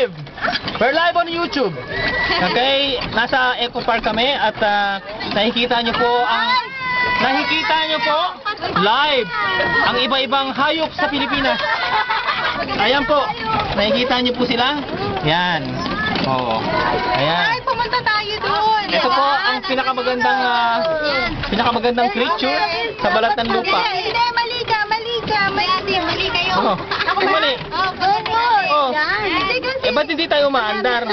live! We're live on YouTube. Okay, nasa Eco Park kami at nakikita nyo po live ang iba-ibang hayop sa Pilipinas. Ayan po, nakikita nyo po sila. Yan. Oo. Ayan. Ay, pumunta tayo doon. Ito po ang pinakamagandang creature sa balat ng lupa. Hindi, mali ka. Mali kayo. Oh, Ako ba? mali. Oh, good boy. Oh. Yan. Eh, ba't hindi tayo umaandar?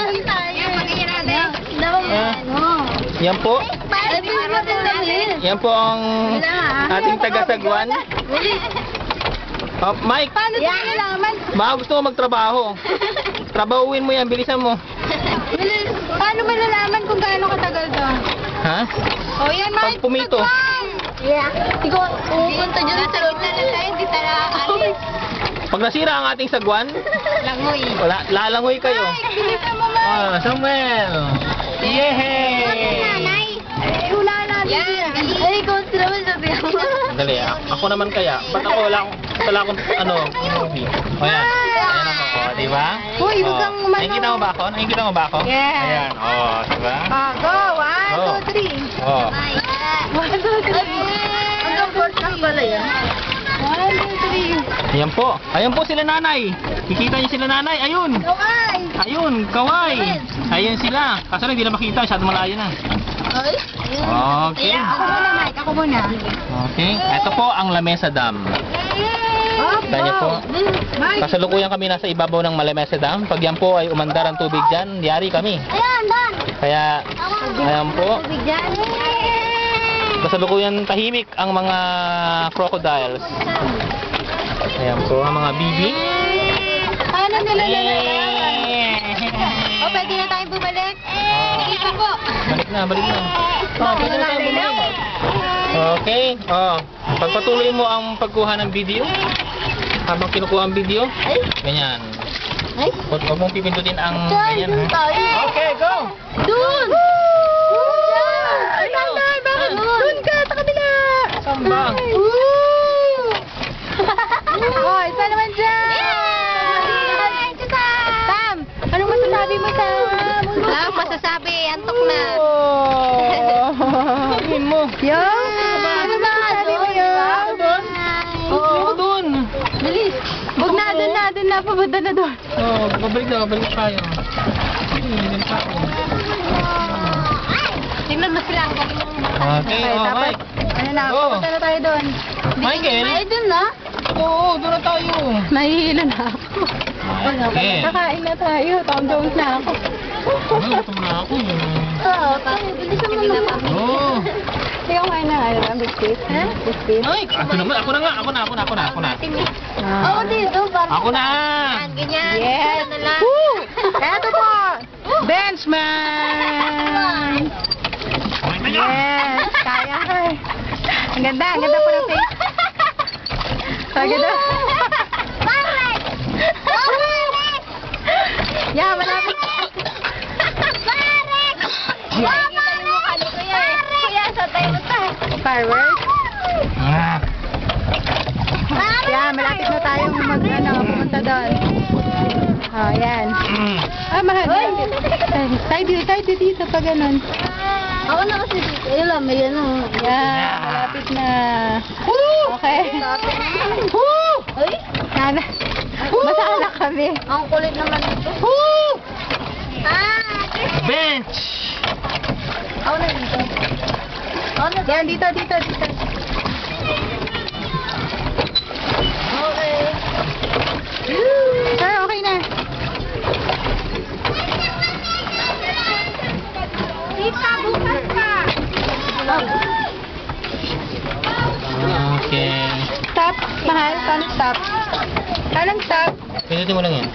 Yan po. Yan po ang ating taga-sagwan. Oh, Mike, Paano tayo nalaman? baka gusto mo magtrabaho. Trabahuin mo yan, bilisan mo. Paano malalaman kung gaano katagal to? Ha? Oh, yan, Mike. Pag pumito. Yeah. Ikaw, pupunta dyan sa gitna na tayo, hindi tala alis. Pag nasira ang ating sagwan, Langoy. lalangoy kayo. Mike, bilisan mo, Mike. Ah, Samuel. Yehey! Nanay. Hula natin. Yan. Ay, ikaw naman sabi mo. Dali, ako naman kaya. Ba't ako wala akong movie. O yan. Ayan ako, di ba? Uy, huwag kang umano. Nakikita mo ba ako? Nakikita mo ba ako? Yes. Ayan, di ba? Go. 1, 2, 3. Oh. 1, 2, 3. Hanggang 4 lang pala yan. 1, 2, 3. Ayan po. Ayan po sila nanay. Kikita niyo sila nanay. Ayun. Okay. Ayun, kaway. Ayun sila. Kaso lang, hindi na makita. Masyado malayo na. Ay. Okay. Ako muna, Mike. Ako muna. Okay. Ito po ang Lamesa Dam. Kanya po. Kasalukuyan kami nasa ibabaw ng Lamesa Dam. Pag yan po ay umandar ang tubig dyan, yari kami. Ayan, Dan. Kaya, ayan po. Bigyan. Kasalukuyan tahimik ang mga crocodiles. Ayan po, ang mga bibi. Paano nila lalalaman? O, pwede na tayong bumalik? Sige pa po. Balik na. Pwede na tayong bumalik. Okay. Pagpatuloy mo ang pagkuha ng video. Habang kinukuha ang video. Ganyan. Huwag mong pipindutin ang ganyan. Ha? Okay, go! Doon! Doon ka, sa kabila! Saan ba? Oh, isa naman dyan! Sam, anong masasabi mo, Sam? Masasabi, antok na. Sabihin mo. Yung? Ano masasabi mo yun? Oo, doon. Bilis. Huwag na, doon na, papunta na doon. Babalik tayo. Balik tayo. Tingnan mo sila. Okay, Mike. Ano na, Go. papunta na tayo doon. Michael? Ay, doon na. Oo, doon na tayo. Nahihilo na ako. Michael. Kakain na tayo. Tom Jones na ako. Gutom na ako. Oo, bilisan mo naman. Oo. Sige, kumain na. Ayaw ang biscuit. Biscuit. Mike, ako na nga. Ako na. Oo, dito. Ako na. Ganyan. Yes. Woo! Eto po. Benchman. Yes. Kaya ka eh. Ang ganda po ng face. Ang ganda. Barret! Yeah, malapit. Barret! Kuya, sa tayo tayo. Fireworks? Yeah, malapit na tayong pumunta doon. Oh, yan. Mahal. Tayo dito pa ganun. Ako na kasi dito. Ayun lang, may ano. Yan, malapit na. Okay. Ay? Masala kami. Ang kulit naman ito. Bench. Ako na dito. Yan, dito. Okay. Sir, okay na. Tita, bukas ka. Okay. Stop, mahal. Paano stop? Anong stop? Pindutin mo lang yan.